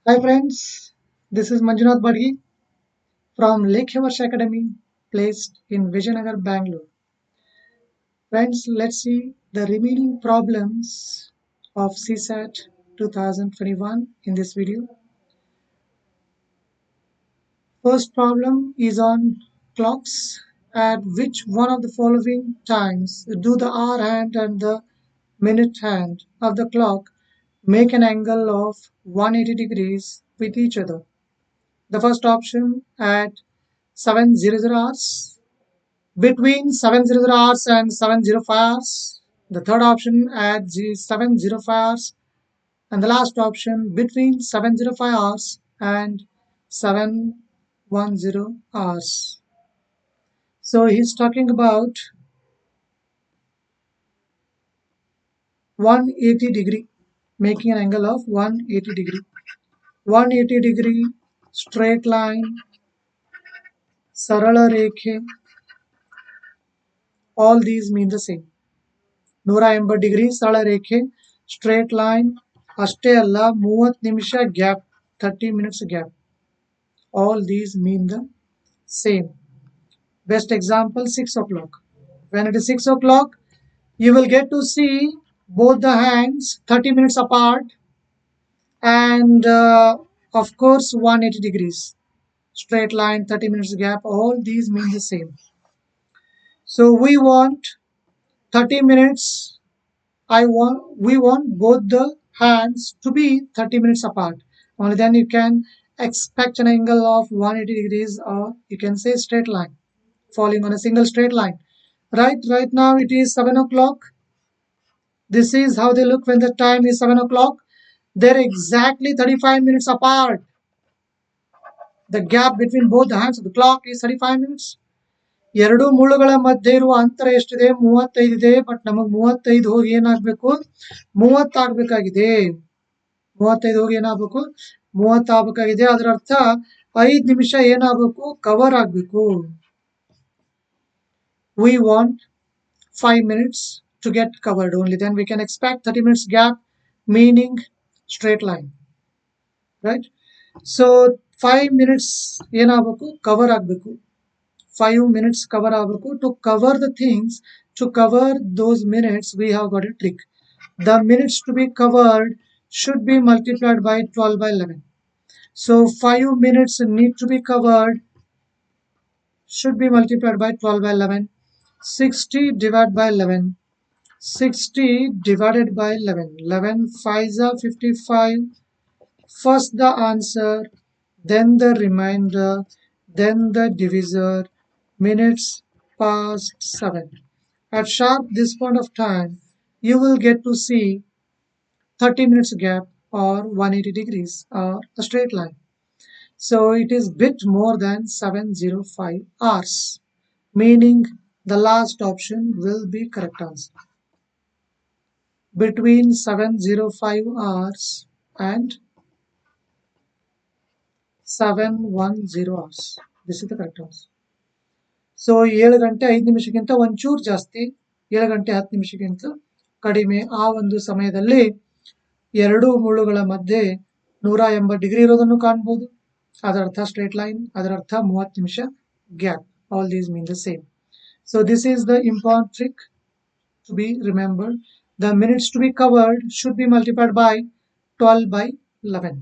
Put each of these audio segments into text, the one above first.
Hi friends, this is Manjunath Badgi from Lake Varsha Academy, placed in Vijayanagar, Bangalore. Friends, let's see the remaining problems of CSAT 2021 in this video. First problem is on clocks. At which one of the following times do the hour hand and the minute hand of the clock make an angle of 180 degrees with each other? The first option at 7:00 hours, between 7:00 hours and 7:05 hours. The third option at 7:05 hours, and the last option between 7:05 hours and 7:10 hours. So he's talking about 180 degree, making an angle of 180 degree. 180 degree, straight line, sarala rekhe, all these mean the same. 180 degree ಸರಳ ರೇಖೆ, straight line, ಅಷ್ಟೇ ಅಲ್ಲ 30 ನಿಮಿಷ gap, 30 minutes gap. All these mean the same. Best example, 6 o'clock. When it is 6 o'clock, you will get to see both the hands 30 minutes apart and of course 180 degrees. Straight line, 30 minutes gap, all these mean the same. So we want 30 minutes we want both the hands to be 30 minutes apart. Only then you can expect an angle of 180 degrees, or you can say straight line falling on a single straight line. Right now it is 7 o'clock. This is how they look when the time is 7 o'clock. They're exactly 35 minutes apart. The gap between both the hands of the clock is 35 minutes. ಎರಡು ಮುಳ್ಳುಗಳ ಮಧ್ಯೆ ಇರುವ ಅಂತರ ಎಷ್ಟಿದೆ? 35 ಇದೆ. But ನಮಗೆ 35 ಹೋಗಿ ಏನಾಗಬೇಕು? 30 ಆಗಬೇಕಾಗಿದೆ. 35 ಹೋಗಿ ಏನಾಗಬೇಕು? 30 ಆಗಬೇಕಾಗಿದೆ. ಅದರ ಅರ್ಥ 5 ನಿಮಿಷ ಏನಾಗಬೇಕು? ಕವರ್ ಆಗಬೇಕು. We want 5 minutes to get covered. Only then we can expect 30 minutes gap, meaning straight line, right? So 5 minutes ಏನಾಗಬೇಕು? ಕವರ್ ಆಗಬೇಕು. 5 minutes cover ಆಗಬೇಕು. To cover the things, to cover those minutes, we have got a trick. The minutes to be covered should be multiplied by 12 by 11. So 5 minutes need to be covered, should be multiplied by 12 by 11. 60 divided by 11. 60 divided by 11. 11 5s are 55. First the answer, then the remainder, then the divisor. Minutes past 7. At sharp this point of time, you will get to see 30 minutes gap or 180 degrees or a straight line. So it is bit more than 7:05 hours, meaning the last option will be correct answer. Between 7:05 hours and 7:10 hours. This is the correct answer. So 7 ಗಂಟೆ 5 ನಿಮಿಷಕ್ಕಿಂತ ಒಂಚೂರು ಜಾಸ್ತಿ, 7 ಗಂಟೆ 10 ನಿಮಿಷಕ್ಕಿಂತ ಕಡಿಮೆ. ಆ ಒಂದು ಸಮಯದಲ್ಲಿ ಎರಡು ಮುಳ್ಳುಗಳ ಮಧ್ಯೆ 180 ಡಿಗ್ರಿ ಇರೋದನ್ನು ಕಾಣಬಹುದು. ಅದರ ಅರ್ಥ ಸ್ಟ್ರೇಟ್ ಲೈನ್, ಅದರ ಅರ್ಥ 30 ನಿಮಿಷ gap. All these mean the same. So this is the important trick to be remembered. The minutes to be covered should be multiplied by 12 by 11.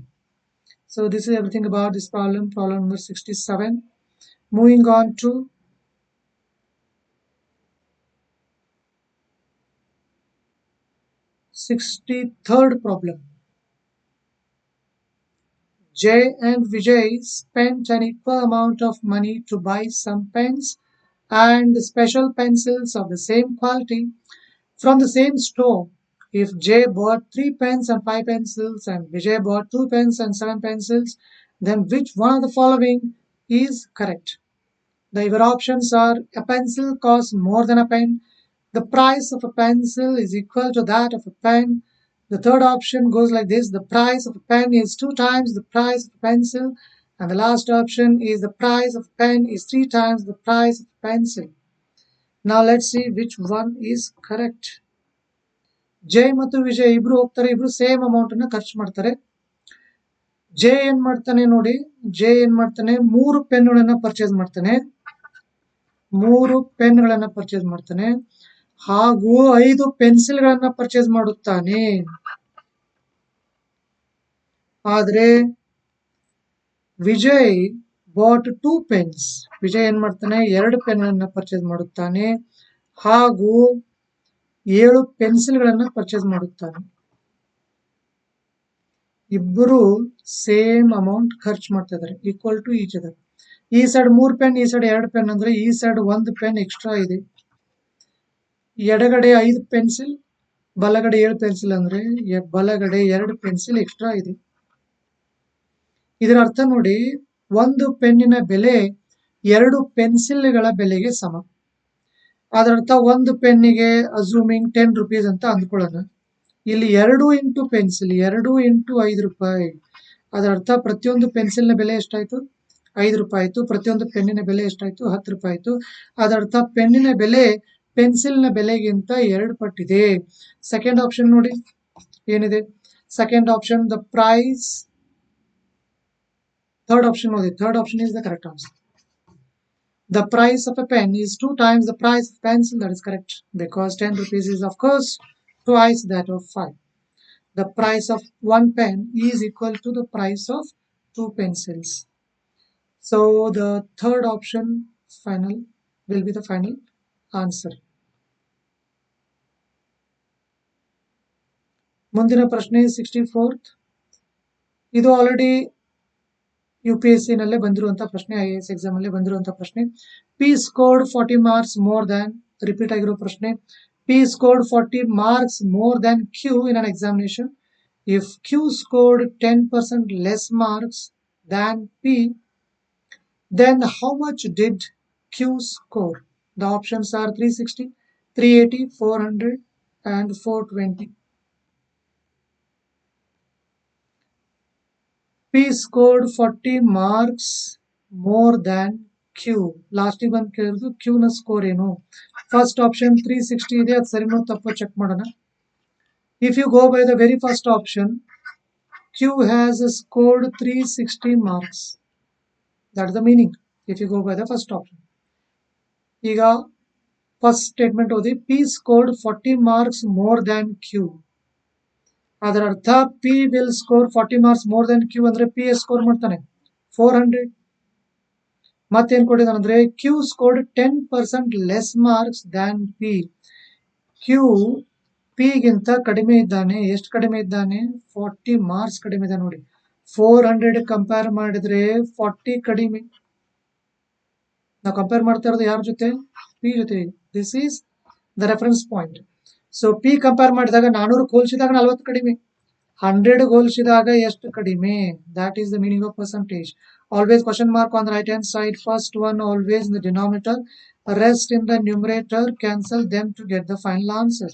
So this is everything about this problem number 67. Moving on to 63rd problem. Jay and Vijay spent an equal amount of money to buy some pens and special pencils of the same quality from the same store. If Jay bought 3 pens and 5 pencils and Vijay bought 2 pens and 7 pencils, then which one of the following is correct? The other options are: a pencil costs more than a pen, the price of a pencil is equal to that of a pen. The third option goes like this: the price of a pen is 2 times the price of a pencil. And the last option is: the price of a pen is 3 times the price of a pencil. Now let's see which one is correct. ಜೈ ಮತ್ತು ವಿಜಯ್ ಇಬ್ರು ಹೋಗ್ತಾರೆ, ಇಬ್ರು same amount ಅನ್ನು ಖರ್ಚು ಮಾಡ್ತಾರೆ. J ಏನ್ ಮಾಡ್ತಾನೆ ನೋಡಿ, ಜೆ ಏನ್ ಮಾಡ್ತಾನೆ, 3 ಪೆನ್ಗಳನ್ನ ಪರ್ಚೇಸ್ ಮಾಡ್ತಾನೆ, 3 ಪೆನ್ಗಳನ್ನ ಪರ್ಚೇಸ್ ಮಾಡ್ತಾನೆ ಹಾಗೂ 5 ಪೆನ್ಸಿಲ್ಗಳನ್ನ ಪರ್ಚೇಸ್ ಮಾಡುತ್ತಾನೆ. ಆದ್ರೆ ವಿಜಯ್ ಬಾಟ್ 2 ಪೆನ್ಸ್. ವಿಜಯ್ ಏನ್ ಮಾಡ್ತಾನೆ, 2 ಪೆನ್ಗಳನ್ನ ಪರ್ಚೇಸ್ ಮಾಡುತ್ತಾನೆ ಹಾಗೂ 7 ಪೆನ್ಸಿಲ್ಗಳನ್ನ ಪರ್ಚೇಸ್ ಮಾಡುತ್ತಾನೆ. ಇಬ್ಬರು ಸೇಮ್ ಅಮೌಂಟ್ ಖರ್ಚು ಮಾಡ್ತಾ ಇದಾರೆ, ಈಕ್ವಲ್ ಟು ಈಚ್ ಅದರ್. ಈ ಸೈಡ್ 3 ಪೆನ್, ಈ ಸೈಡ್ 2 ಪೆನ್ ಅಂದ್ರೆ ಈ ಸೈಡ್ 1 ಪೆನ್ ಎಕ್ಸ್ಟ್ರಾ ಇದೆ. ಎಡಗಡೆ 5 ಪೆನ್ಸಿಲ್, ಬಲಗಡೆ 7 ಪೆನ್ಸಿಲ್ ಅಂದ್ರೆ ಬಲಗಡೆ 2 ಪೆನ್ಸಿಲ್ ಎಕ್ಸ್ಟ್ರಾ ಇದೆ. ಇದರ ಅರ್ಥ ನೋಡಿ, 1 ಪೆನ್ನಿನ ಬೆಲೆ 2 ಪೆನ್ಸಿಲ್ಗಳ ಬೆಲೆಗೆ ಸಮ. ಅದರರ್ಥ 1 ಪೆನ್ನಿಗೆ ಅಸ್ಯೂಮಿಂಗ್ 10 rupees ಅಂತ ಅಂದ್ಕೊಳ್ಳೋಣ. ಇಲ್ಲಿ 2 ಇಂಟು ಪೆನ್ಸಿಲ್, 2 ಇಂಟು 5 ರೂಪಾಯಿ. ಅದರರ್ಥ ಪ್ರತಿಯೊಂದು ಪೆನ್ಸಿಲ್ನ ಬೆಲೆ ಎಷ್ಟಾಯ್ತು, 5 ರೂಪಾಯಿ ಆಯ್ತು. ಪ್ರತಿಯೊಂದು ಪೆನ್ನಿನ ಬೆಲೆ ಎಷ್ಟಾಯ್ತು, 10 ರೂಪಾಯಿ ಆಯ್ತು. ಅದರರ್ಥ ಪೆನ್ನಿನ ಬೆಲೆ ಪೆನ್ಸಿಲ್ನ ಬೆಲೆಗಿಂತ 2 ಪಟ್ಟಿದೆ. ಸೆಕೆಂಡ್ ಆಪ್ಷನ್ ನೋಡಿ ಏನಿದೆ, second option the price. Third option ನೋಡಿ, third option is the correct answer. The price of a pen is 2 times the price of pencil. That is correct, because 10 rupees is of course twice that of 5. The price of 1 pen is equal to the price of 2 pencils. So the third option final will be the final answer. ಮುಂದಿನ ಪ್ರಶ್ನೆ 64th. ಇದು already UPSC ನಲ್ಲೇ ಬಂದಿರುವಂತಹ ಪ್ರಶ್ನೆ, IAS exam ಅಲ್ಲಿ ಬಂದಿರುವಂತಹ ಪ್ರಶ್ನೆ. P scored 40 marks more than, repeat ಆಗಿರೋ ಪ್ರಶ್ನೆ. P scored 40 marks more than Q in an examination. If Q scored 10% less marks than P, then how much did Q score? The options are 360, 380, 400 and 420. P scored 40 marks more than Q. ಲಾಸ್ಟಿಗೆ ಬಂದು ಕೇಳಿದ್ರು Q ನ score ಏನು. First option 360 ಇದೆ, ಅದು ಸರಿನೋ ತಪ್ಪೋ check ಮಾಡೋಣ. If you go by the very first option, Q has scored 360 marks. That is the meaning. If you go by the first option. ಈಗ first statement ಓದಿ, P scored 40 marks more than Q. ಅದರ ಅರ್ಥ P will score 40 marks more than Q ಅಂದ್ರೆ P score ಮಾಡ್ತಾನೆ 400. ಮತ್ತೇನ್ ಕೊಟ್ಟಿದ್ದಾನೆ ಅಂದ್ರೆ Q scored 10% less marks than P. Q P ಗಿಂತ ಕಡಿಮೆ ಇದ್ದಾನೆ. ಎಷ್ಟು ಕಡಿಮೆ ಇದ್ದಾನೆ, 40 ಮಾರ್ಕ್ಸ್ ಕಡಿಮೆ ಇದೆ ನೋಡಿ. 400 ಕಂಪೇರ್ ಮಾಡಿದ್ರೆ 40 ಕಡಿಮೆ. ನಾವು ಕಂಪೇರ್ ಮಾಡ್ತಾ ಇರೋದು ಯಾರ ಜೊತೆ, P ಜೊತೆ. This is the reference point. So P compare ಮಾಡಿದಾಗ 400 ಹೋಲಿಸಿದಾಗ 40 ಕಡಿಮೆ, 100 ಹೋಲಿಸಿದಾಗ ಎಷ್ಟು ಕಡಿಮೆ. That is the meaning of percentage. Always question mark on the right hand side. First one always in the denominator, rest in the numerator. Cancel them to get the final answer.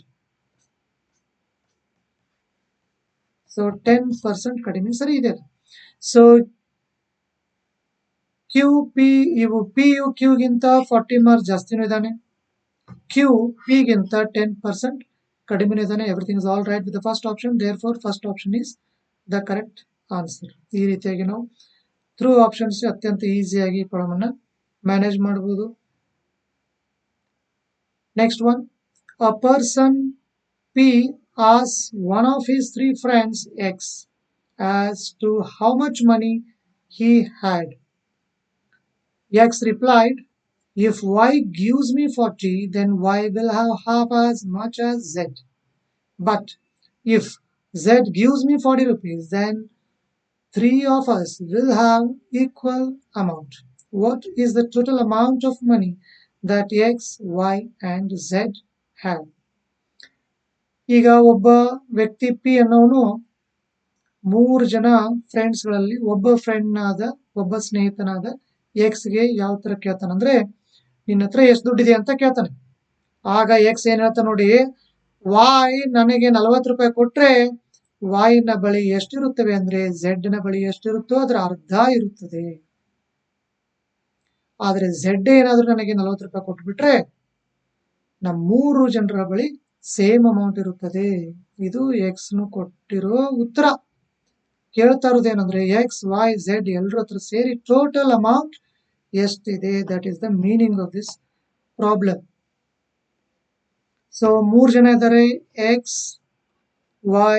So 10% ಕಡಿಮೆ ಸರಿ ಇದೆ. So P you Q ಗಿಂತ 40 marks ಜಾಸ್ತಿನೂ ಇದ್ದಾನೆ, Q P ಗಿಂತ 10% ಕಡಿಮೆ ಇದ್ದಾನೆ. Everything is all right with the first option. Therefore first option is the correct answer. ಈ ರೀತಿಯಾಗಿ ನಾವು ಥ್ರೂ ಆಪ್ಷನ್ಸ್ ಅತ್ಯಂತ ಈಸಿಯಾಗಿ ಪ್ರಾಬ್ಲಮ್ ಮ್ಯಾನೇಜ್ ಮಾಡಬಹುದು. Next one, a person P asks one of his 3 friends X as to how much money he had. X replied, if Y gives me 40, then Y will have half as much as Z. But if Z gives me 40 rupees, then 3 of us will have equal amount. What is the total amount of money that X, Y and Z have? ಈಗ ಒಬ್ಬ ವ್ಯಕ್ತಿ P ಅನ್ನೋನು 3 ಜನ ಫ್ರೆಂಡ್ಸ್ಗಳಲ್ಲಿ ಒಬ್ಬ ಸ್ನೇಹಿತನಾದ Xಗೆ ಯಾವ ತರ ಕೇಳ್ತಾನೆ ಅಂದ್ರೆ, ನಿನ್ನ ಹತ್ರ ಎಷ್ಟು ದುಡ್ಡಿದೆ ಅಂತ ಕೇಳ್ತಾನೆ. ಆಗ X ಏನ್ ಹೇಳ್ತಾನೆ ನೋಡಿ, Y ನನಗೆ 40 ರೂಪಾಯಿ ಕೊಟ್ರೆ Y ನ ಬಳಿ ಎಷ್ಟಿರುತ್ತವೆ ಅಂದ್ರೆ Z ನ ಬಳಿ ಎಷ್ಟಿರುತ್ತೋ ಅದರ ಅರ್ಧ ಇರುತ್ತದೆ. ಆದ್ರೆ Z ಏನಾದ್ರೂ ನನಗೆ 40 ರೂಪಾಯಿ ಕೊಟ್ಬಿಟ್ರೆ ನಮ್ಮ 3 ಜನರ ಬಳಿ ಸೇಮ್ ಅಮೌಂಟ್ ಇರುತ್ತದೆ. ಇದು X ನು ಕೊಟ್ಟಿರೋ ಉತ್ತರ. ಕೇಳ್ತಾ ಇರೋದೇನಂದ್ರೆ ಎಕ್ಸ್ ವೈ ಝೆಡ್ ಎಲ್ಲರ ಹತ್ರ ಸೇರಿ ಟೋಟಲ್ ಅಮೌಂಟ್ ಎಷ್ಟಿದೆ, that is the meaning of this problem. So 3 ಜನ ಇದ್ದಾರೆ, ಎಕ್ಸ್ ವೈ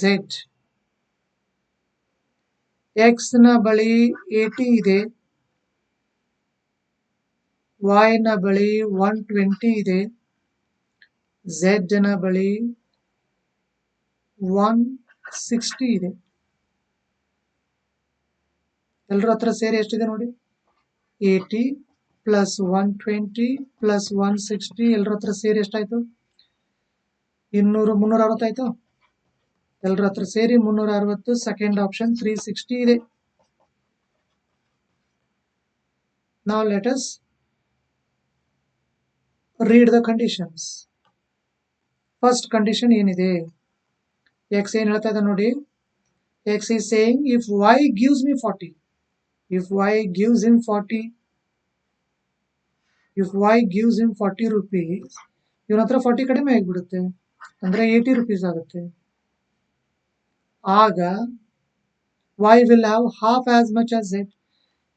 ಝೆಡ್. ಎಕ್ಸ್ ನ ಬಳಿ 80 ಇದೆ, ವೈ ನ ಬಳಿ 120 ಇದೆ, ಝೆಡ್ ನ ಬಳಿ 160 ಇದೆ. ಎಲ್ಲರ ಹತ್ರ ಸೇರಿ ಎಷ್ಟಿದೆ ನೋಡಿ, 80 ಪ್ಲಸ್ 120 ಪ್ಲಸ್ 160 ಎಲ್ಲರ ಹತ್ರ ಸೇರಿ ಎಷ್ಟಾಯ್ತು, 200 360 ಆಯ್ತು. ಎಲ್ಲರ ಹತ್ರ ಸೇರಿ 360. ಸೆಕೆಂಡ್ ಆಪ್ಷನ್ 360 ಇದೆ. Now let us read the conditions. First condition ಏನಿದೆ, ಎಕ್ಸ್ ಏನ್ ಹೇಳ್ತಾ ಇದೆ ನೋಡಿ, X is saying if y gives me 40, if y gives him 40, if y gives him 40 rupees, ಇವನ ಹತ್ರ 40 ಕಡಿಮೆ ಆಗಿಬಿಡುತ್ತೆ, ಅಂದ್ರೆ 80 rupees ಆಗುತ್ತೆ. ಆಗ y will have half as much as z.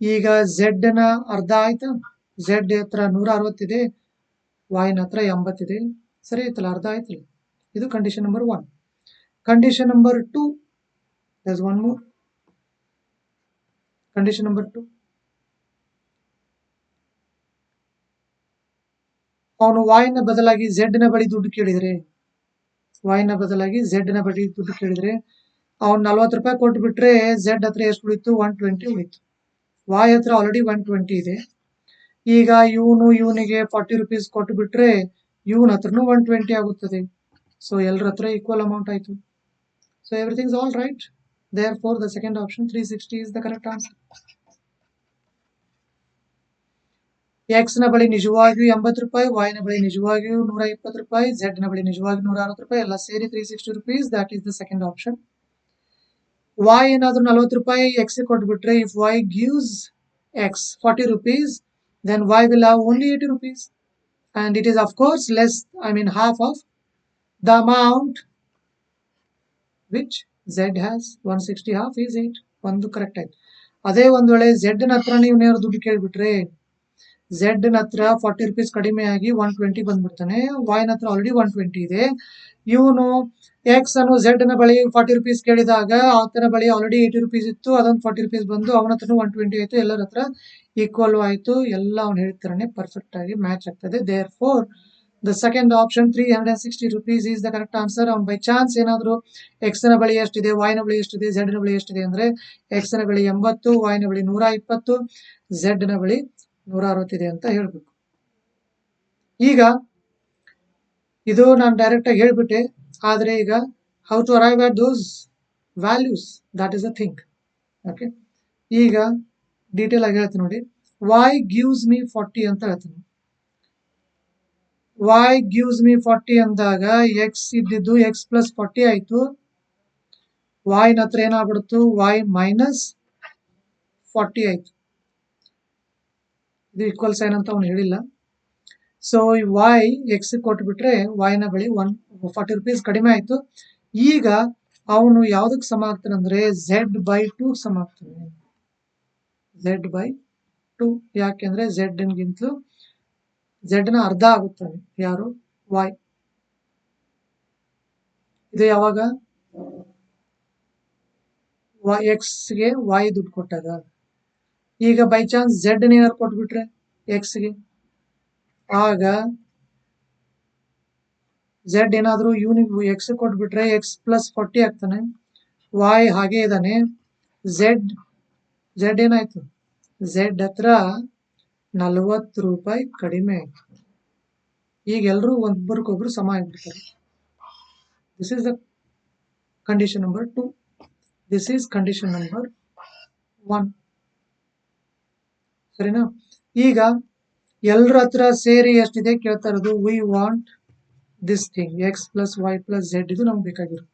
ಈಗ z ನ ಅರ್ಧ ಆಯ್ತಾ, z ಹತ್ರ 160 ಇದೆ, y ನ ಹತ್ರ 80 ಇದೆ, ಸರಿ ಆಯ್ತಲ್ಲ, ಅರ್ಧ ಆಯ್ತಲ್ಲ. ಇದು condition number 1. Condition number 2, there's one more. Condition number 2, ಅವನು y ನ ಬದಲಾಗಿ z ನ ಬಳಿ ದುಡ್ಡು ಕೇಳಿದ್ರೆ, y ನ ಬದಲಾಗಿ z ನ ಬಳಿ ದುಡ್ಡು ಕೇಳಿದ್ರೆ ಅವ್ನು 40 ರೂಪಾಯಿ ಕೊಟ್ಟು ಬಿಟ್ರೆ z ಹತ್ರ ಎಷ್ಟು ಉಳಿತು, 120 ಉಳಿತು. y ಹತ್ರ ಆಲ್ರೆಡಿ 120 ಇದೆ. ಈಗ ಇವನಿಗೆ 40 rupees ಕೊಟ್ಟು ಬಿಟ್ರೆ ಇವನ ಹತ್ರನು 120 ಆಗುತ್ತದೆ. ಸೊ ಎಲ್ಲರ ಹತ್ರ ಈಕ್ವಲ್ ಅಮೌಂಟ್ ಆಯ್ತು. So everything is all right. Therefore the second option 360 is the correct answer. X ನ ಬಳಿ ನಿಜವಾಗಿಯೂ 80 ರೂಪಾಯಿ, y ನ ಬಳಿ ನಿಜವಾಗಿಯೂ 120 ರೂಪಾಯಿ, z ನ ಬಳಿ ನಿಜವಾಗಿ 160 ರೂಪಾಯಿ, ಎಲ್ಲ ಸೇರಿ 360 rupees. That is the second option. y ಏನಾದ್ರೂ 40 ರೂಪಾಯಿ ಎಕ್ಸ್ ಕೊಟ್ಬಿಟ್ರೆ, if y gives x 40 rupees, then y will have only 80 rupees. And it is of course less, half of the amount which z has. 160 half is 8. ಒಂದು correct ಆಯ್ತು. ಅದೇ ಒಂದ್ ವೇಳೆ z ನ ಹತ್ರ ಇವನೇನಾದ್ರು ದುಡ್ಡು ಕೇಳ್ಬಿಟ್ರೆ, z ನ ಹತ್ರ 40 rupees ಕಡಿಮೆ ಆಗಿ 120 ಬಂದ್ಬಿಡ್ತಾನೆ, y ನ ಹತ್ರ ಆಲ್ರೆಡಿ 120 ಇದೆ. ಇವನು ಎಕ್ಸ್ ಅನ್ನು z ನ ಬಳಿ 40 rupees ಕೇಳಿದಾಗ ಆತನ ಬಳಿ ಆಲ್ರೆಡಿ 80 rupees ಇತ್ತು, ಅದೊಂದು 40 rupees ಬಂದು ಅವನ ಹತ್ರ 120 ಆಯ್ತು, ಎಲ್ಲರ ಹತ್ರ ಈಕ್ವಲ್ ಆಯ್ತು, ಎಲ್ಲ ಅವ್ನು ಹೇಳ್ತಾನೆ ಪರ್ಫೆಕ್ಟ್ ಆಗಿ ಮ್ಯಾಚ್ ಆಗ್ತದೆ. Therefore the second option 360 rupees is the correct answer. ಅವ್ನು ಬೈ ಚಾನ್ಸ್ ಏನಾದ್ರು ಎಕ್ಸ್ ನ ಬಳಿ ಎಷ್ಟಿದೆ, y ನ ಬಳಿ ಎಷ್ಟಿದೆ, z ನ ಬಳಿ ಎಷ್ಟಿದೆ ಅಂದ್ರೆ ಎಕ್ಸ್ ನ ಬಳಿ 80, y ನ ಬಳಿ 120, z ನ ಬಳಿ 160 ಇದೆ ಅಂತ ಹೇಳ್ಬೇಕು. ಈಗ ಇದು ನಾನು ಡೈರೆಕ್ಟ್ ಆಗಿ ಹೇಳ್ಬಿಟ್ಟೆ, ಆದ್ರೆ ಈಗ how to arrive at those values, that is a thing. Okay, ಈಗ ಡೀಟೇಲ್ ಆಗಿ ಹೇಳ್ತೀನಿ ನೋಡಿ. y gives me 40 ಅಂತ ಹೇಳ್ತೀನಿ. y gives me 40 ಅಂದಾಗ x ಇದ್ದಿದ್ದು x plus 40 ಆಯ್ತು, y ನ ಹತ್ರ ಏನಾಗ್ಬಿಡ್ತು, y minus 40 ಆಯ್ತು. ಇದು ಈಕ್ವಲ್ ಸೈನ್ ಅಂತ ಅವನು ಹೇಳಿಲ್ಲ. ಸೊ y x ಕೊಟ್ಬಿಟ್ರೆ y ನ ಬಳಿ 40 rupees ಕಡಿಮೆ ಆಯ್ತು. ಈಗ ಅವನು ಯಾವ್ದಕ್ ಸಮ ಆಗ್ತಾನೆ ಅಂದ್ರೆ z/2 ಸಮ ಆಗ್ತಾನೆ. z/2 ಯಾಕೆಂದ್ರೆ z ಗಿಂತಲೂ z ನ ಅರ್ಧ ಆಗುತ್ತಾನೆ ಯಾರು, y. ಇದು ಯಾವಾಗ x ಗೆ y ದುಡ್ಡು ಕೊಟ್ಟಾಗ. ಈಗ ಬೈ ಚಾನ್ಸ್ z ಏನಾದ್ರು ಕೊಟ್ಬಿಟ್ರೆ x ಗೆ, ಆಗ z ಏನಾದ್ರು ಇವನಿಗೆ x ಕೊಟ್ಬಿಟ್ರೆ x plus 40 ಆಗ್ತಾನೆ, y ಹಾಗೆ ಇದ್ದಾನೆ, z ಏನಾಯ್ತು, z ಹತ್ರ 40 ರೂಪಾಯಿ ಕಡಿಮೆ ಆಯ್ತು. ಈಗ ಎಲ್ರು ಒಬ್ಬರಿಗೊಬ್ರು ಸಮ ಆಗ್ಬಿಡ್ತಾರೆ. This is the condition number 2. This is condition number 1. ಸರಿನಾ? ಈಗ ಎಲ್ರ ಹತ್ರ ಸೇರಿ ಎಷ್ಟಿದೆ ಕೇಳ್ತಾ ಇರೋದು, we want this thing x plus y plus z, ಇದು ನಮ್ಗೆ ಬೇಕಾಗಿರೋದು.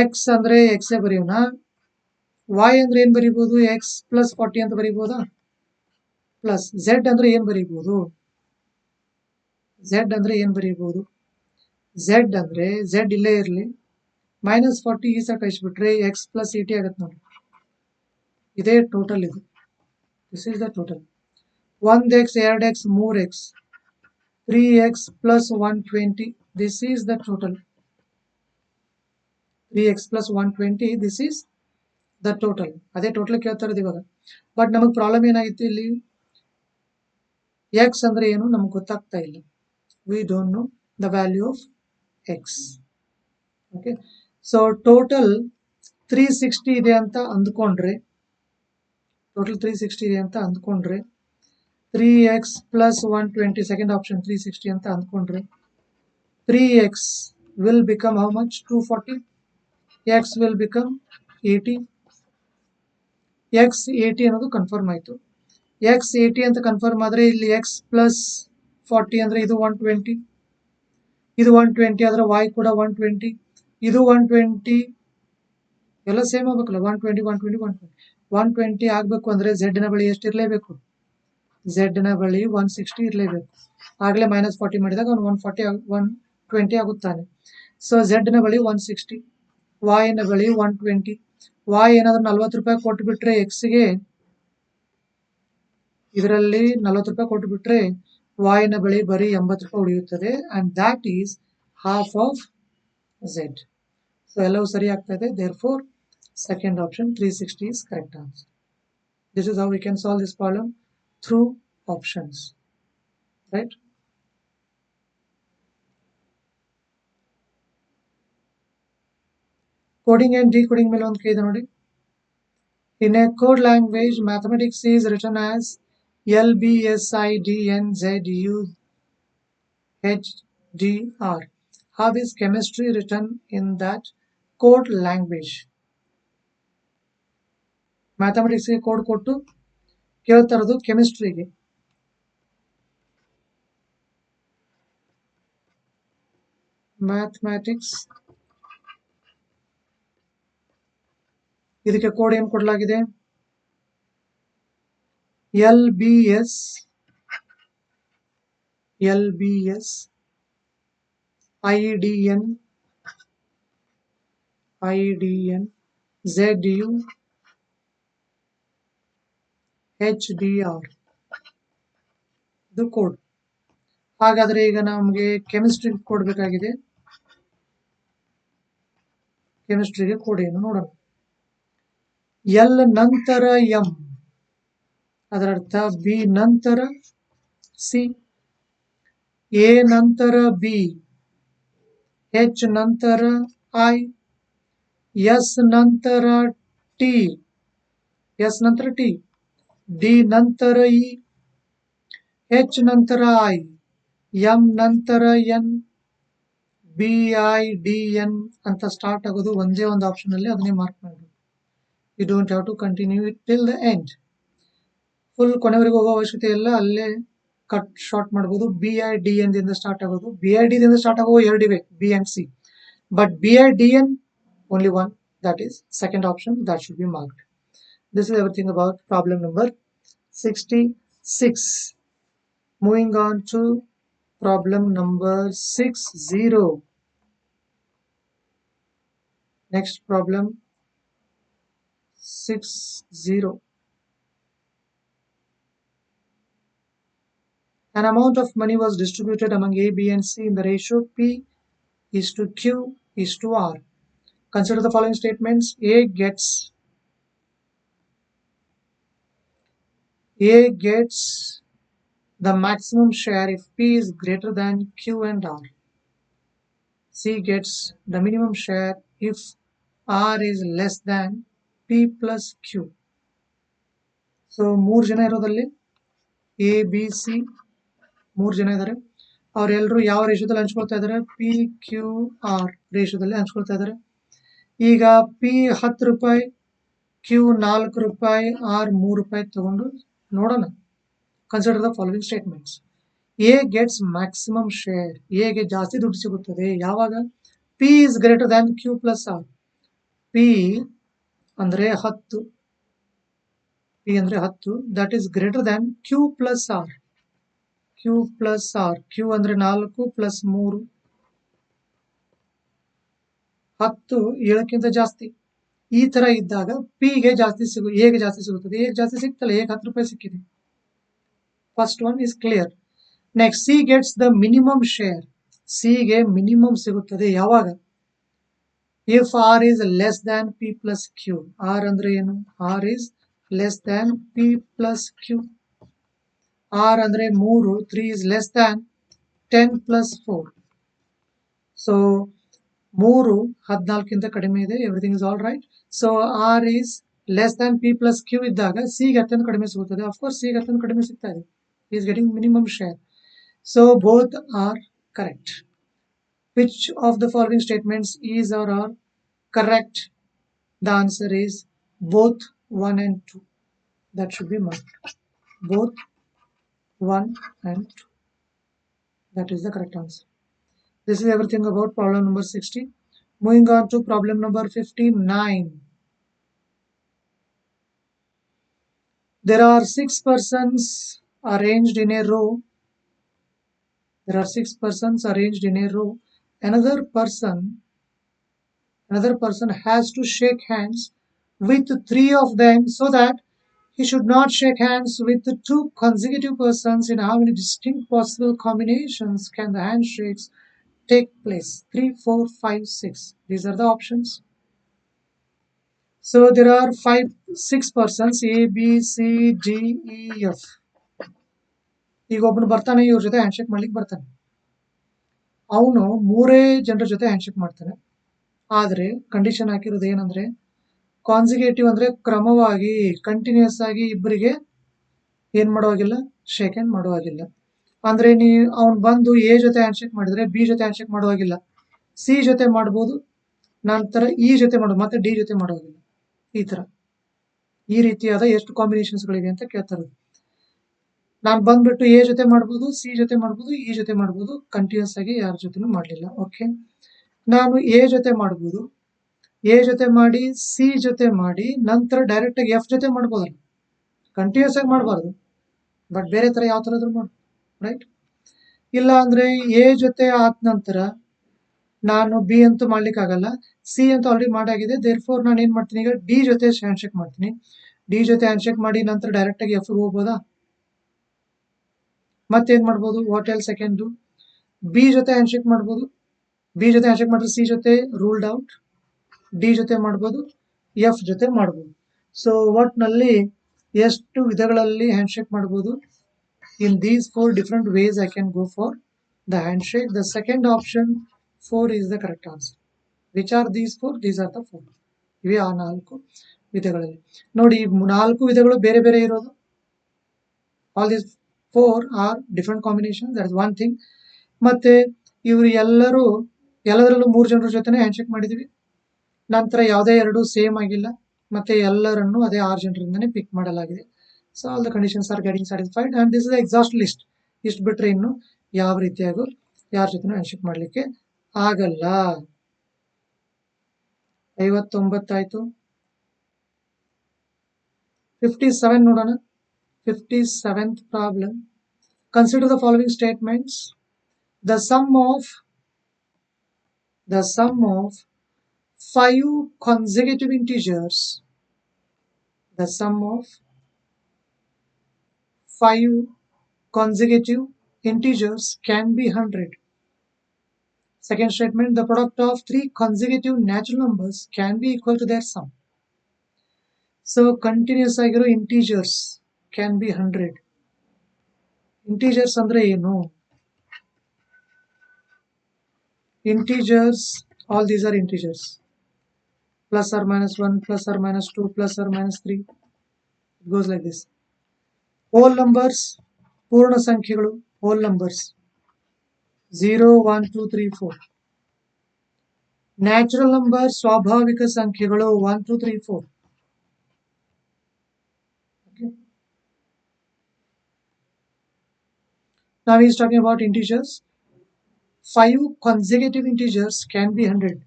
x ಅಂದ್ರೆ x ಬರೆಯೋಣ, y ಅಂದ್ರೆ ಏನ್ ಬರೀಬಹುದು, x plus 40 ಅಂತ ಬರೀಬಹುದಾ, ಪ್ಲಸ್ z ಅಂದ್ರೆ ಏನ್ ಬರೀಬಹುದು, z ಅಂದ್ರೆ ಏನ್ ಬರೀಬಹುದು, z ಅಂದ್ರೆ z ಇಲ್ಲೇ ಇರ್ಲಿ, -40 ಈ ಸೈಡ್ ಕಳಿಸ್ಬಿಟ್ರೆ x ಪ್ಲಸ್ 80 ಆಗುತ್ತೆ ನೋಡಿ. ಇದೇ ಟೋಟಲ್ ಇದು. This is the total. 1x 2x 3x 3x plus 120. This is the total. 3x plus 120. This is the total. ಅದೇ ಟೋಟಲ್ ಕೇಳ್ತಾ ಇರೋದು ಇವಾಗ. ಬಟ್ ನಮಗೆ ಪ್ರಾಬ್ಲಮ್ ಏನಾಗಿತ್ತು ಇಲ್ಲಿ, x ಅಂದ್ರೆ ಏನು ನಮ್ಗೆ ಗೊತ್ತಾಗ್ತಾ ಇಲ್ಲ. We don't know the value of x. Okay. So total 360 ಇದೆ ಅಂತ ಅಂದ್ಕೊಂಡ್ರೆ, ಟೋಟಲ್ 360 ಇದೆ ಅಂತ ಅಂದ್ಕೊಂಡ್ರೆ 3x plus 120, second option 360 ಅಂತ ಅಂದ್ಕೊಂಡ್ರೆ 3x will become how much? 240. x will become 80. x 80 ಅನ್ನೋದು ಕನ್ಫರ್ಮ್ ಆಯಿತು. x 80 ಅಂತ ಕನ್ಫರ್ಮ್ ಆದರೆ ಇಲ್ಲಿ x ಪ್ಲಸ್ 40 ಅಂದರೆ ಇದು 120, ಇದು 120 ಆದರೆ y ಕೂಡ 120, ಇದು 120, ಎಲ್ಲ ಸೇಮ್ ಆಗ್ಬೇಕಲ್ಲ. 120 120 120 120 ಆಗಬೇಕು ಅಂದರೆ z ನ ಬಳಿ ಎಷ್ಟು ಇರಲೇಬೇಕು? z ನ ಬಳಿ 160 ಇರಲೇಬೇಕು. ಆಗಲೇ -40 ಮಾಡಿದಾಗ ಅವನು 120 ಆಗುತ್ತಾನೆ. ಸೊ z ನ ಬಳಿ 160, y ನ ಬಳಿ 120. y ಏನಾದರೂ 40 ರೂಪಾಯಿ ಕೊಟ್ಟುಬಿಟ್ರೆ ಎಕ್ಸ್ಗೆ, ಇದರಲ್ಲಿ 40 ರೂಪಾಯಿ ಕೊಟ್ಟುಬಿಟ್ರೆ y ನ ಬಳಿ ಬರೀ 80 ರೂಪಾಯಿ ಉಳಿಯುತ್ತದೆ. And that is half of z. So ಎಲ್ಲವೂ ಸರಿ ಆಗ್ತಾ ಇದೆ. Therefore second option 360 is correct answer. This is how we can solve this problem through options, right? Coding and decoding ಮೇಲೆ ಒಂದು ಕೇಳಿದೆ ನೋಡಿ. In a code language, mathematics is written as LBSIDNZUHDR. How is chemistry written in that code language? ಮ್ಯಾಥಮೆಟಿಕ್ಸ್ಗೆ code ಕೊಟ್ಟು ಕೇಳ್ತಾ ಇರೋದು ಕೆಮಿಸ್ಟ್ರಿಗೆ. Mathematics ಇದಕ್ಕೆ code ಏನು ಕೊಡಲಾಗಿದೆ? LBS IDN ZU HDR ಇದು ಕೋಡ್. ಹಾಗಾದ್ರೆ ಈಗ ನಮಗೆ ಕೆಮಿಸ್ಟ್ರಿ ಕೊಡಬೇಕಾಗಿದೆ. ಕೆಮಿಸ್ಟ್ರಿಗೆ ಕೋಡ್ ಏನು ನೋಡೋಣ. ಎಲ್ ನಂತರ ಎಂ, ಅದರರ್ಥ ಬಿ ನಂತರ ಸಿ, ಎ ನಂತರ ಬಿ, ಎಚ್ ನಂತರ ಐ, ಎಸ್ ನಂತರ ಟಿ, ಡಿ ನಂತರ ಇ, ಎಚ್ ನಂತರ ಐ, ಎಂ ನಂತರ N, B I D N ಅಂತ ಸ್ಟಾರ್ಟ್ ಆಗೋದು ಒಂದೇ ಒಂದು ಆಪ್ಷನ್ ಅಲ್ಲಿ, ಅದನ್ನೇ ಮಾರ್ಕ್ ಮಾಡಬೇಕು. You don't have to continue it till the end. Full ಕೊನೆವರೆಗೂ ಹೋಗೋ ಅವಶ್ಯಕತೆ ಇಲ್ಲ, ಅಲ್ಲೇ ಕಟ್ ಶಾರ್ಟ್ ಮಾಡ್ಬೋದು. ಬಿ ಐ ಡಿ ಎನ್ ದಿಂದ ಸ್ಟಾರ್ಟ್ ಆಗೋದು, ಬಿ ಐ ಡಿ ದಿಂದ ಸ್ಟಾರ್ಟ್ ಆಗೋ ಎರಡಿವೆ, B and C. But B I D N only one, that is second option, that should be marked. This is everything about problem number 66. Moving on to problem number 60. Next problem 60. An amount of money was distributed among A, B and C in the ratio P is to Q is to R. Consider the following statements. A gets the maximum share if P is greater than Q and R. C gets the minimum share if R is less than P plus Q. So 3 ಜನ ಇರೋದಲ್ಲಿ A, B, C 3 ಜನ ಇದ್ದಾರೆ. ಅವರೆಲ್ಲರೂ ಯಾವ ರೇಷಿಯೋದಲ್ಲಿ ಹಂಚ್ಕೊಳ್ತಾ ಇದ್ದಾರೆ? PQR ರೇಷಿಯೋದಲ್ಲಿ ಹಂಚ್ಕೊಳ್ತಾ ಇದ್ದಾರೆ. ಈಗ P 10 ರೂಪಾಯಿ, Q 4 ರೂಪಾಯಿ, R 3 ರೂಪಾಯಿ ತಗೊಂಡು ನೋಡೋಣ. Consider the following statements. A gets maximum share, ಎಗೆ ಜಾಸ್ತಿ ದುಡ್ಡು ಸಿಗುತ್ತದೆ ಯಾವಾಗ? P is greater than Q plus R. P ಅಂದ್ರೆ 10, that is greater than Q plus R. Q ಅಂದ್ರೆ 4 plus 3, 10 7ಕ್ಕಿಂತ ಜಾಸ್ತಿ ಈ ತರ ಇದ್ದಾಗ ಪಿಗೆ ಜಾಸ್ತಿ ಎಗೆ ಜಾಸ್ತಿ ಸಿಗುತ್ತದೆ. ಎಗೆ ಜಾಸ್ತಿ ಸಿಗ್ತಲ್ಲ, ಎಗೆ 10 ರೂಪಾಯಿ ಸಿಕ್ಕಿದೆ. First one is clear. Next C gets the minimum share. ಸಿಗೆ ಮಿನಿಮಮ್ ಸಿಗುತ್ತದೆ ಯಾವಾಗ? If R is less than P plus Q. R ಅಂದ್ರೆ ಏನು? R is less than P plus Q. R ಅಂದ್ರೆ 3, 3 is less than 10 plus 4. So 3 14ಕ್ಕಿಂತ ಕಡಿಮೆ ಇದೆ. Everything is all right. So R is less than P plus Q ಇದ್ದಾಗ ಸಿಗೆ ಅತ್ಯಂತ ಕಡಿಮೆ ಸಿಗುತ್ತದೆ. ಅಫ್ಕೋರ್ಸ್ ಸಿಗೆ ಅತ್ಯಂತ ಕಡಿಮೆ ಸಿಗ್ತಾ ಇದೆ. Is getting minimum share. So both are correct. Which of the following statements is are are correct? The answer is both 1 and 2. That should be marked. Both 1 and 2. That is the correct answer. This is everything about problem number 60. Moving on to problem number 59. There are 6 persons arranged in a row. There are 6 persons arranged in a row. Another person has to shake hands with 3 of them so that he should not shake hands with 2 consecutive persons. In how many distinct possible combinations can the handshakes take place? 3, 4, 5, 6. These are the options. So there are 6 persons, A, B, C, D, E, F. ಈಗ ಒಬ್ಬನು ಬರ್ತಾನೆ, ಇವ್ರ ಜೊತೆ handshake ಮಾಡ್ಲಿಕ್ಕೆ ಬರ್ತಾನೆ. ಅವನು 3 ಜನರ ಜೊತೆ ಹ್ಯಾಂಡ್ಶೇಕ್ ಮಾಡ್ತಾನೆ. ಆದ್ರೆ ಕಂಡೀಷನ್ ಹಾಕಿರೋದು ಏನಂದ್ರೆ, ಕಾನ್ಸಿಕ್ಯೂಟಿವ್ ಅಂದ್ರೆ ಕ್ರಮವಾಗಿ ಕಂಟಿನ್ಯೂಸ್ ಆಗಿ ಇಬ್ಬರಿಗೆ ಏನ್ ಮಾಡುವಾಗಿಲ್ಲ, ಶೇಕ್ ಹ್ಯಾಂಡ್ ಮಾಡುವಾಗಿಲ್ಲ. ಅಂದ್ರೆ ಅವ್ನು ಬಂದು ಎ ಜೊತೆ ಹ್ಯಾಂಡ್ಶೇಕ್ ಮಾಡಿದ್ರೆ ಬಿ ಜೊತೆ ಹ್ಯಾಂಡ್ಶೇಕ್ ಮಾಡುವಾಗಿಲ್ಲ, ಸಿ ಜೊತೆ ಮಾಡ್ಬೋದು, ನಂತರ ಇ ಜೊತೆ ಮಾಡೋದು, ಮತ್ತೆ ಡಿ ಜೊತೆ ಮಾಡುವಾಗಿಲ್ಲ. ಈ ರೀತಿಯಾದ ಎಷ್ಟು ಕಾಂಬಿನೇಷನ್ಸ್ ಗಳಿವೆ ಅಂತ ಕೇಳ್ತಾರೆ. ನಾನು ಬಂದ್ಬಿಟ್ಟು ಎ ಜೊತೆ ಮಾಡ್ಬೋದು, ಸಿ ಜೊತೆ ಮಾಡ್ಬೋದು, ಇ ಜೊತೆ ಮಾಡ್ಬೋದು, ಕಂಟಿನ್ಯೂಸ್ ಆಗಿ ಯಾರ ಜೊತೆನೂ ಮಾಡಲಿಲ್ಲ. ಓಕೆ, ನಾನು ಎ ಜೊತೆ ಮಾಡ್ಬೋದು, ಎ ಜೊತೆ ಮಾಡಿ ಸಿ ಜೊತೆ ಮಾಡಿ ನಂತರ ಡೈರೆಕ್ಟ್ ಆಗಿ ಎಫ್ ಜೊತೆ ಮಾಡ್ಬೋದಲ್ಲ, ಕಂಟಿನ್ಯೂಸ್ ಆಗಿ ಮಾಡಬಾರ್ದು, ಬಟ್ ಬೇರೆ ತರ ಯಾವ ತರ ಮಾಡ್ಬೋದು, ರೈಟ್? ಇಲ್ಲ ಅಂದ್ರೆ ಎ ಜೊತೆ ಆದ ನಂತರ ನಾನು ಬಿ ಅಂತೂ ಮಾಡ್ಲಿಕ್ಕೆ ಆಗಲ್ಲ, ಸಿ ಅಂತೂ ಆಲ್ರೆಡಿ ಮಾಡಾಗಿದೆ, ದೇರ್ಫೋರ್ ನಾನು ಏನ್ ಮಾಡ್ತೀನಿ, ಈಗ ಡಿ ಜೊತೆ ಹ್ಯಾಂಡ್ಶೇಕ್ ಮಾಡ್ತೀನಿ. ಡಿ ಜೊತೆ ಹ್ಯಾಂಡ್ಶೇಕ್ ಮಾಡಿ ನಂತರ ಡೈರೆಕ್ಟ್ ಆಗಿ ಎಫ್ ಹೋಗ್ಬೋದಾ? ಮತ್ತೇನ್ ಮಾಡ್ಬೋದು? What else I can do? B ಜೊತೆ ಹ್ಯಾಂಡ್ಶೇಕ್ ಮಾಡ್ಬೋದು, ಬಿ ಜೊತೆ ಹ್ಯಾಂಡ್ಶೇಕ್ ಮಾಡಿದ್ರೆ ಸಿ ಜೊತೆ ರೂಲ್ಡ್ ಔಟ್, ಡಿ ಜೊತೆ ಮಾಡ್ಬೋದು, ಎಫ್ ಜೊತೆ ಮಾಡ್ಬೋದು. ಸೊ ಒಟ್ನಲ್ಲಿ ಎಷ್ಟು ವಿಧಗಳಲ್ಲಿ ಹ್ಯಾಂಡ್ಶೇಕ್ ಮಾಡ್ಬೋದು? In these 4 different ways I can go for the handshake. The second option 4 is the correct answer. Which are these 4? These are the 4. ಇವೆ ಆ 4 ವಿಧಗಳಲ್ಲಿ. ನೋಡಿ, 4 ವಿಧಗಳು ಬೇರೆ ಬೇರೆ ಇರೋದು. All these 4 are different combinations. That is one thing. ಮತ್ತೆ ಇವರು ಎಲ್ಲದರಲ್ಲೂ 3 ಜನರ ಜೊತೆನೆ ಹ್ಯಾಂಡ್ಶೇಕ್ ಮಾಡಿದೀವಿ. ನಂತರ ಯಾವುದೇ 2 ಸೇಮ್ ಆಗಿಲ್ಲ, ಮತ್ತೆ ಎಲ್ಲರನ್ನು ಅದೇ 6 ಜನರಿಂದನೇ ಪಿಕ್ ಮಾಡಲಾಗಿದೆ. So all the conditions are getting satisfied and this is exhaust list. ಇಷ್ಟು ಬಿಟ್ರೆ ಇನ್ನು ಯಾವ ರೀತಿಯಾಗೂ ಯಾರ ಜೊತೆ ಹ್ಯಾಂಡ್ಶೇಕ್ ಮಾಡ್ಲಿಕ್ಕೆ ಆಗಲ್ಲ. 59 ಆಯ್ತು. 57 ನೋಡೋಣ. 57th problem. Consider the following statements. The sum of 5 consecutive integers, the sum of 5 consecutive integers can be 100. Second statement, the product of 3 consecutive natural numbers can be equal to their sum. So continuous ಆಗಿರೋ integers can be 100. Integers ಅಂದ್ರೆ ಏನು? Integers, all these are integers. Plus or minus 1, plus or minus 2, plus or minus 3. It goes like this. Whole numbers, ಪೂರ್ಣ ಸಂಖ್ಯೆಗಳು, whole numbers 0, 1, 2, 3, 4. Natural numbers, ಸ್ವಾಭಾವಿಕ ಸಂಖ್ಯೆಗಳು 1, 2, 3, 4. Okay. Now he is talking about integers. 5 consecutive integers can be 100.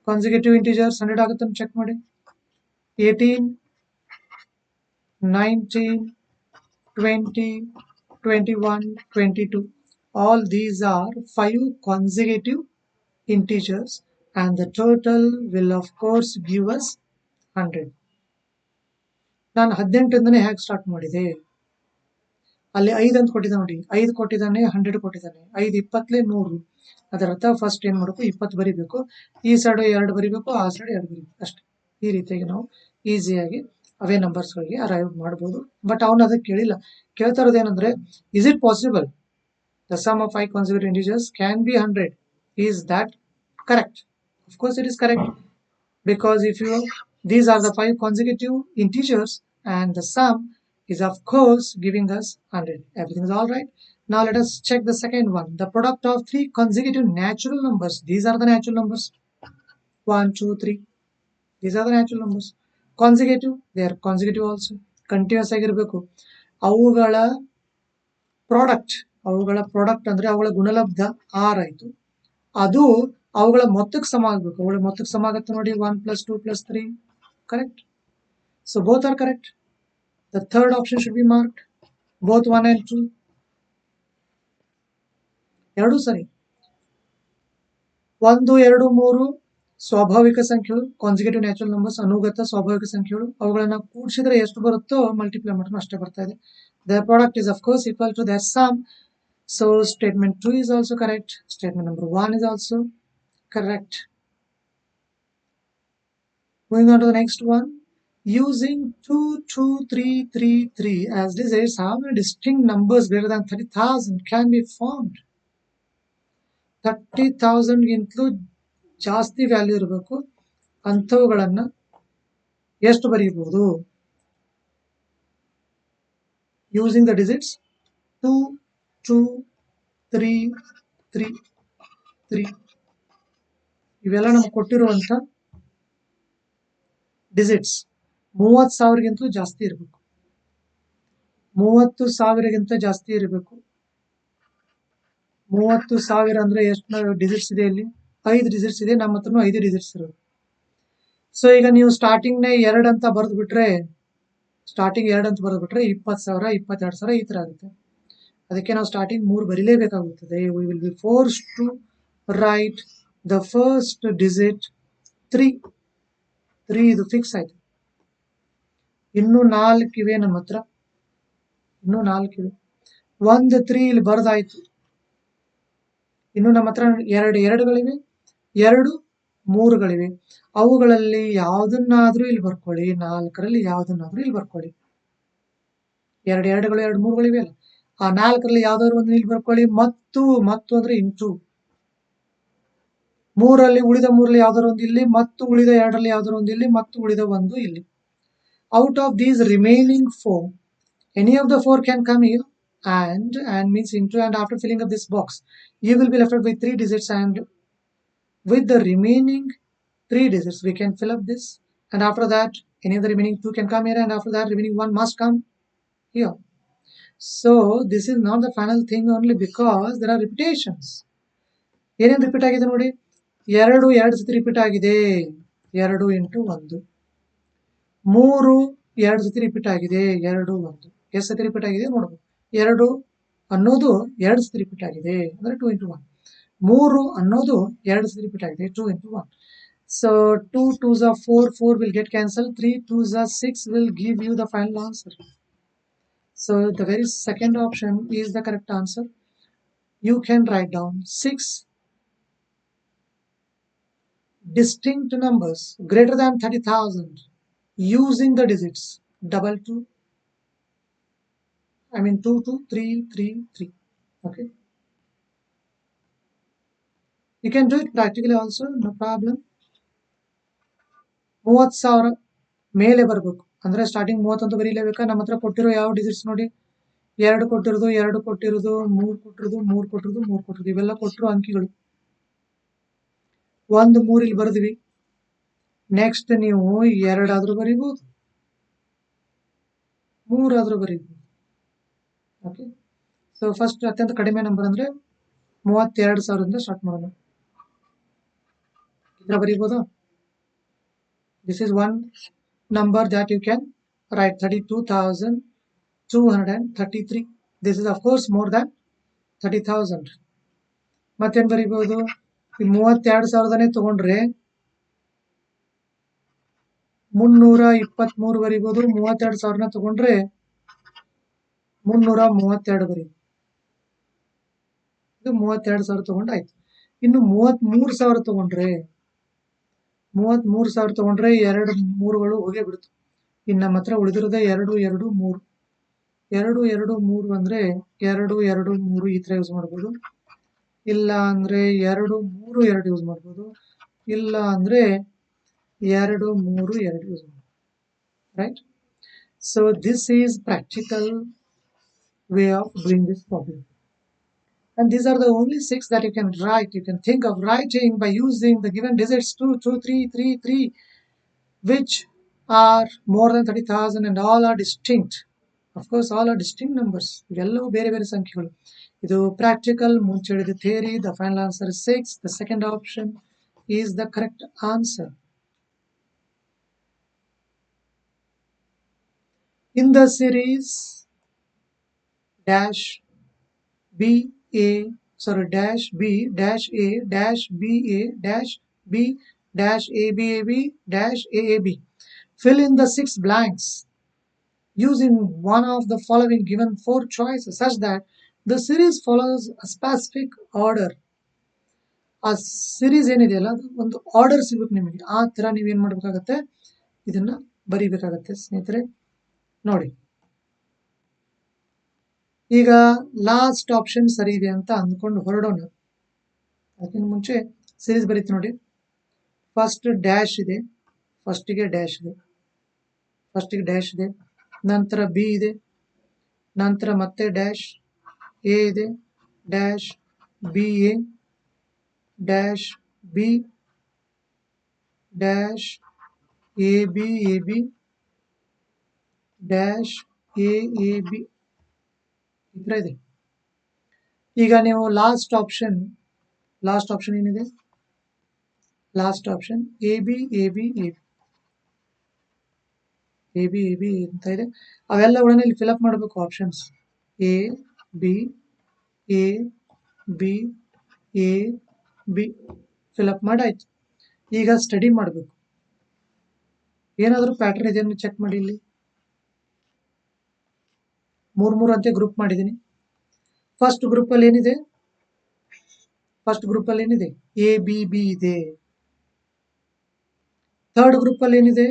Consecutive integers 100 ಆಗುತ್ತೆ ಅಂತ check ಮಾಡಿ. 18, 19, 20, 21, 22. All these are 5 consecutive integers and the total will of course give us 100. ನಾನು 18 ಹೇಗೆ start ಮಾಡಿದೆ, ಅಲ್ಲಿ 5 ಅಂತ ಕೊಟ್ಟಿದ್ದಾನೆ ನೋಡಿ, 5 ಕೊಟ್ಟಿದ್ದಾನೆ, 100 ಕೊಟ್ಟಿದ್ದಾನೆ, 5 20 100. ಅದರ ಅರ್ಥ ಫಸ್ಟ್ ಏನ್ ಮಾಡಬೇಕು, 20 ಬರಿಬೇಕು, ಈ ಸೈಡ್ 2 ಬರಿಬೇಕು, ಆ ಸೈಡ್ 2 ಬರಿಬೇಕು ಅಷ್ಟೇ. ಈ ರೀತಿಯಾಗಿ ನಾವು ಈಸಿಯಾಗಿ ಅವೇ ನಂಬರ್ಸ್ಗಳಿಗೆ ಅರೈವ್ ಮಾಡ್ಬೋದು. ಬಟ್ ಅವನು ಅದಕ್ಕೆ ಕೇಳಿಲ್ಲ. ಕೇಳ್ತಾ ಇರೋದು ಏನಂದ್ರೆ, is it possible the sum of 5 consecutive integers can be 100? Is that correct? Of course it is correct, because if you, these are the 5 consecutive integers and the sum is of course giving us 100. Everything is all right. Now let us check the second one, the product of 3 consecutive natural numbers. These are the natural numbers, 1 2 3. These are the natural numbers. Consecutive, they are consecutive also, continuous ಆಗಿರಬೇಕು. ಅವುಗಳ product ಅಂದ್ರೆ ಅವುಗಳ ಗುಣಲಬ್ಧ 6 ಆಯ್ತು, ಅದು ಅವುಗಳ ಮೊತ್ತಕ್ಕೆ ಸಮ ಆಗಬೇಕು. ಅವುಗಳ ಮೊತ್ತಕ್ಕೆ ಸಮ ಆಗುತ್ತೆ ನೋಡಿ, 1 + 2 + 3. Correct. So both are correct. The third option should be marked, both 1 and 2. ಎರಡೂ ಸರಿ. 1 2 3 ಸ್ವಾಭಾವಿಕ ಸಂಖ್ಯೆಗಳು, ಕಾನ್ಸಿಕ್ಯೂಟಿವ್ ನ್ಯಾಚುರಲ್ ನಂಬರ್ಸ್, ಅನುಗತ ಸ್ವಾಭಾವಿಕ ಸಂಖ್ಯೆಗಳು. ಅವುಗಳನ್ನ ಕೂಡಿಸಿದ್ರೆ ಎಷ್ಟು ಬರುತ್ತೋ ಮಲ್ಟಿಪ್ಲೈ ಮಾಡೋಣ ಅಷ್ಟೇ ಬರ್ತಾ ಇದೆ. The product is of course equal to their sum. So statement 2 is also correct. Statement number 1 is also correct. Moving on to the next one. Using 2 2 3 3 3 as digits, how many distinct numbers greater than 30,000 can be formed? 30,000 ಗಿಂತಲೂ ಜಾಸ್ತಿ value ಇರಬೇಕು, ಅಂಥವುಗಳನ್ನ ಎಷ್ಟು ಬರೀಬಹುದು? Using the digits 2 2 3 3 3. ಇವೆಲ್ಲ ನಮ್ಗೆ ಕೊಟ್ಟಿರುವಂತ digits 30,000ಗಿಂತಲೂ ಜಾಸ್ತಿ ಇರಬೇಕು. 30,000ಗಿಂತ ಜಾಸ್ತಿ ಇರಬೇಕು. 30,000 ಅಂದ್ರೆ ಎಷ್ಟು ಡಿಜಿಟ್ಸ್ ಇದೆ ಇಲ್ಲಿ? 5 ಡಿಜಿಟ್ಸ್ ಇದೆ. ನಮ್ಮ ಹತ್ರನೂ 5 ಡಿಜಿಟ್ಸ್ ಇರೋದು. ಸೊ ಈಗ ನೀವು ಸ್ಟಾರ್ಟಿಂಗ್ 2 ಅಂತ ಬರೆದು ಬಿಟ್ರೆ 20,000 22,000 ಈ ತರ ಆಗುತ್ತೆ. ಅದಕ್ಕೆ ನಾವು ಸ್ಟಾರ್ಟಿಂಗ್ 3 ಬರೀಲೇಬೇಕಾಗುತ್ತದೆ. We will be forced to write the first digit 3. ಇದು ಫಿಕ್ಸ್ ಆಯ್ತು. ಇನ್ನೂ 4 ಇವೆ ನಮ್ಮ ಹತ್ರ, ಇನ್ನೂ 4 ಇವೆ. 1 3 ಇಲ್ಲಿ ಬರೆದಾಯ್ತು. ಇನ್ನು ನಮ್ಮ ಹತ್ರ 2 2ಗಳಿವೆ, 2 3ಗಳಿವೆ. ಅವುಗಳಲ್ಲಿ ಯಾವುದನ್ನಾದ್ರೂ ಇಲ್ಲಿ ಬರ್ಕೊಳ್ಳಿ, 4ರಲ್ಲಿ ಯಾವುದನ್ನಾದ್ರೂ ಇಲ್ಲಿ ಬರ್ಕೊಳ್ಳಿ. 2 2ಗಳು 2 3ಗಳಿವೆ ಅಲ್ಲ, ಆ 4ರಲ್ಲಿ ಯಾವ್ದಾದ್ರು ಒಂದು ಇಲ್ಲಿ ಬರ್ಕೊಳ್ಳಿ. ಮತ್ತು ಅಂದ್ರೆ ಇಂಟು 3ರಲ್ಲಿ ಉಳಿದ 3ರಲ್ಲಿ ಯಾವ್ದಾದ್ರು ಒಂದು ಇಲ್ಲಿ, ಮತ್ತು ಉಳಿದ 2ರಲ್ಲಿ ಯಾವ್ದಾದ್ರು ಒಂದು ಇಲ್ಲಿ, ಮತ್ತು ಉಳಿದ 1 ಇಲ್ಲಿ. Out of these remaining 4, any of the 4 can come here and means into, and after filling up this box you will be left with 3 digits, and with the remaining 3 digits we can fill up this, and after that any of the remaining 2 can come here, and after that remaining 1 must come here. So this is not the final thing only because there are repetitions. ಏನೇನು repeat ಆಗಿದೆ ನೋಡಿ, 2 ಸತಿ repeat ಆಗಿದೆ, 2 × 1. 3 2 ಸತಿ repeat ಆಗಿದೆ, 2 1. ಎಷ್ಟು ಸತಿ repeat ಆಗಿದೆ ನೋಡ್ಬೋದು. 2 ಅನ್ನೋದು 2 ಸತಿ ರಿಪೀಟ್ ಆಗಿದೆ, ಅಂದ್ರೆ 2 × 1. 3 ಅನ್ನೋದು 2 ಸತಿ ರಿಪೀಟ್ ಆಗಿದೆ, 2 × 1. So 2 2s are 4, 4 will get cancelled, 3 2s are 6 will give you the final answer. So the very second option is the correct answer. You can write down 6 distinct numbers greater than 30,000 using the digits 2 2, 2 2 3 3 3. Okay, you can do it practically also, no problem. 30,000 ಮೇಲೆ ಬರಬೇಕು ಅಂದ್ರೆ starting 30 ಅಂತ ಬರೀಲೇಬೇಕಾ? ನಮ್ಮ ಹತ್ರ ಕೊಟ್ಟಿರೋ ಯಾವ digits ನೋಡಿ, 2 ಕೊಟ್ಟಿರೋದು, 2 ಕೊಟ್ಟಿರೋದು, 3 ಕೊಟ್ಟಿರೋದು, 3 ಕೊಟ್ಟಿರೋದು, 3 ಕೊಟ್ಟಿರೋದು, ಇವೆಲ್ಲ ಕೊಟ್ಟಿರೋ ಅಂಕಿಗಳು. 1 3 ಇಲ್ಲಿ ಬರೆದ್ವಿ. ನೆಕ್ಸ್ಟ್ ನೀವು 2 ಆದ್ರೂ ಬರೀಬಹುದು, 3 ಆದ್ರೂ ಬರೀಬಹುದು. ಓಕೆ, ಸೊ ಫಸ್ಟ್ ಅತ್ಯಂತ ಕಡಿಮೆ ನಂಬರ್ ಅಂದ್ರೆ 32,000 ಸ್ಟಾರ್ಟ್ ಮಾಡೋಣ. ಇದರ ಬರೀಬಹುದಾ? This is one number that you can write, 32,233. This is of course more than 30,000. ಮತ್ತೇನು ಬರೀಬಹುದು? ಈ 32,000ನೇ ತಗೊಂಡ್ರೆ 323 ಬರಿಬೋದು. 32,000ನ ತಗೊಂಡ್ರೆ 332 ಬರೀಬೋದು. ಇದು 32,000 ತಗೊಂಡ್ರೆ ಆಯ್ತು. ಇನ್ನು 33,000 ತಗೊಂಡ್ರೆ 2 3ಗಳು ಹೋಗೇ ಬಿಡ್ತು. ಇನ್ನು ನಮ್ಮ ಹತ್ರ ಉಳಿದಿರೋದೇ 2 2 3. 2 2 3 ಅಂದ್ರೆ 2 2 3 ಈ ತರ ಯೂಸ್ ಮಾಡ್ಬೋದು. ಇಲ್ಲ ಅಂದ್ರೆ 2 3 2 ಯೂಸ್ ಮಾಡ್ಬೋದು. ಇಲ್ಲ ಅಂದ್ರೆ 2 3 2 ಯೂಸ್ ಮಾಡ್ಬೋದು. Right? So this is practical way of doing this problem. And these are the only 6 that you can write. You can think of writing by using the given digits 2, 2, 3, 3, 3, which are more than 30,000 and all are distinct. Of course, all are distinct numbers. ಇವೆಲ್ಲವೂ ಬೇರೆ ಬೇರೆ ಸಂಖ್ಯೆಗಳು. ಇದು practical, ಮುಂಚೆ ಹೇಳಿದ theory. The final answer is 6. The second option is the correct answer. In the series dash B A sorry dash B dash A dash B A dash B dash A B A B dash A A B, fill in the 6 blanks using one of the following given 4 choices such that the series follows a specific order. ಆ series ಏನಿದೆಯಲ್ಲ ಅದು ಒಂದು order ಸಿಗುತ್ತೆ ನಿಮಗೆ. ಆ ತರ ನೀವೇನ್ ಮಾಡ್ಬೇಕಾಗತ್ತೆ, ಇದನ್ನ ಬರಿಬೇಕಾಗತ್ತೆ ಸ್ನೇಹಿತರೆ. ನೋಡಿ, ಈಗ ಲಾಸ್ಟ್ ಆಪ್ಷನ್ ಸರಿ ಇದೆ ಅಂತ ಅಂದ್ಕೊಂಡು ಹೊರಡೋಣ. ಅದಕ್ಕಿಂತ ಮುಂಚೆ ಸಿರೀಸ್ ಬರೀತಿ ನೋಡಿ. ಫಸ್ಟ್ ಡ್ಯಾಶ್ ಇದೆ, ಫಸ್ಟಿಗೆ ಡ್ಯಾಶ್ ಇದೆ, ನಂತರ ಬಿ ಇದೆ, ನಂತರ ಮತ್ತೆ ಡ್ಯಾಶ್ ಎ ಇದೆ, dash B A dash B dash A B dash A B ಈ ಥರ ಇದೆ. ಈಗ ನೀವು ಲಾಸ್ಟ್ ಆಪ್ಷನ್ ಏನಿದೆ, ಲಾಸ್ಟ್ ಆಪ್ಷನ್ ಎ ಬಿ ಅಂತ ಇದೆ. ಅವೆಲ್ಲಗಳನ್ನ ಇಲ್ಲಿ ಫಿಲಪ್ ಮಾಡಬೇಕು. ಆಪ್ಷನ್ಸ್ ಎ ಬಿ ಫಿಲಪ್ ಮಾಡಾಯ್ತು. ಈಗ ಸ್ಟಡಿ ಮಾಡಬೇಕು. ಏನಾದರೂ ಪ್ಯಾಟರ್ನ್ ಇದೆಯನ್ನು ಚೆಕ್ ಮಾಡಿ. ಇಲ್ಲಿ 3 ಅಂತ ಗ್ರೂಪ್ ಮಾಡಿದ್ದೀನಿ. ಫಸ್ಟ್ ಗ್ರೂಪ್ ಅಲ್ಲಿ ಏನಿದೆ, ಎ ಬಿ ಬಿ ಇದೆ. ಥರ್ಡ್ ಗ್ರೂಪ್ ಅಲ್ಲಿ ಏನಿದೆ,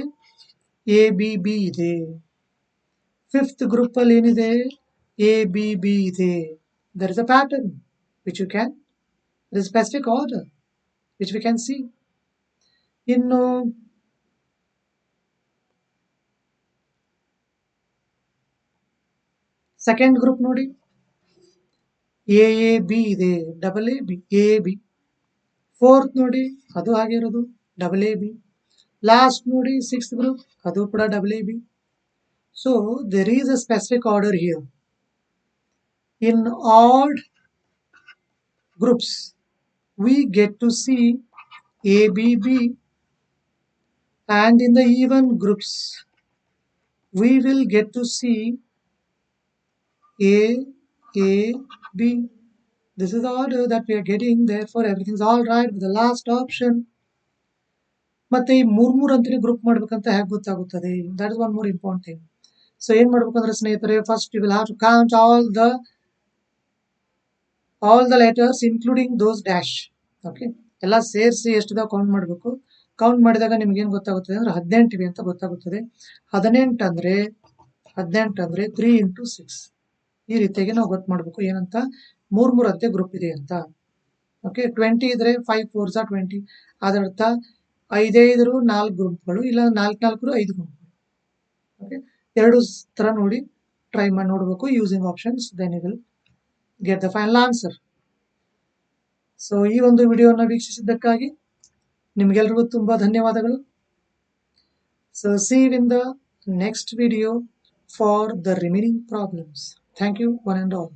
ಎ ಬಿ ಬಿ ಇದೆ. ಫಿಫ್ತ್ ಗ್ರೂಪ್ ಅಲ್ಲಿ ಏನಿದೆ, ಎ ಬಿ ಬಿ ಇದೆ. There is a pattern which you can, there is specific order which we can see. ಇನ್ನು ಸೆಕೆಂಡ್ ಗ್ರೂಪ್ ನೋಡಿ, ಎ ಬಿ ಇದೆ, ಡಬಲ್ ಎ ಬಿ. ಫೋರ್ತ್ ನೋಡಿ, ಅದು ಹಾಗೆ ಇರೋದು, ಡಬಲ್ ಎ ಬಿ. ಲಾಸ್ಟ್ ನೋಡಿ, ಸಿಕ್ಸ್ತ್ ಗ್ರೂಪ್, ಅದು ಕೂಡ double A B. So there is a specific order here. In odd groups we get to see A, B, B, and in the even groups we will get to see A, B. This is the order that we are getting. Therefore everything's all right with the last option. ಮತ್ತೆ ಈ 3 ಅಂತಾನೆ group ಮಾಡ್ಬೇಕಂತ ಹೇಗೆ ಗೊತ್ತಾಗುತ್ತದೆ? That is one more important thing. So ಏನ್ ಮಾಡ್ಬೇಕಂದ್ರೆ ಸ್ನೇಹಿತರೆ, first you will have to count all the letters including those dash. Okay, ಎಲ್ಲ ಸೇರಿಸಿ ಎಷ್ಟಿದೆ ಕೌಂಟ್ ಮಾಡಬೇಕು. ಕೌಂಟ್ ಮಾಡಿದಾಗ ನಿಮ್ಗೆ ಏನು ಗೊತ್ತಾಗುತ್ತದೆ ಅಂದ್ರೆ 18 ಇವೆ ಅಂತ ಗೊತ್ತಾಗುತ್ತದೆ. 18 ಅಂದ್ರೆ 3 into 6. ಈ ರೀತಿಯಾಗಿ ನಾವು ಗೊತ್ತು ಮಾಡಬೇಕು ಏನಂತ, 3 ಅಂತೆ ಗ್ರೂಪ್ ಇದೆ ಅಂತ. ಓಕೆ, 20 ಇದ್ರೆ 5 4s are 20. ಅದರರ್ಥ 5 ಇದ್ರು 4 ಗ್ರೂಪ್ಗಳು, ಇಲ್ಲ 4 4 5 ಗ್ರೂಪ್ಗಳು. ಓಕೆ, ಎರಡು ತರ ನೋಡಿ ಟ್ರೈ ಮಾಡಿ ನೋಡಬೇಕು using options. Then you will get the final answer. So ಈ ಒಂದು ವಿಡಿಯೋನ ವೀಕ್ಷಿಸಿದ್ದಕ್ಕಾಗಿ ನಿಮಗೆಲ್ರಿಗೂ ತುಂಬಾ ಧನ್ಯವಾದಗಳು. So see you in the next video for the remaining problems. Thank you one and all.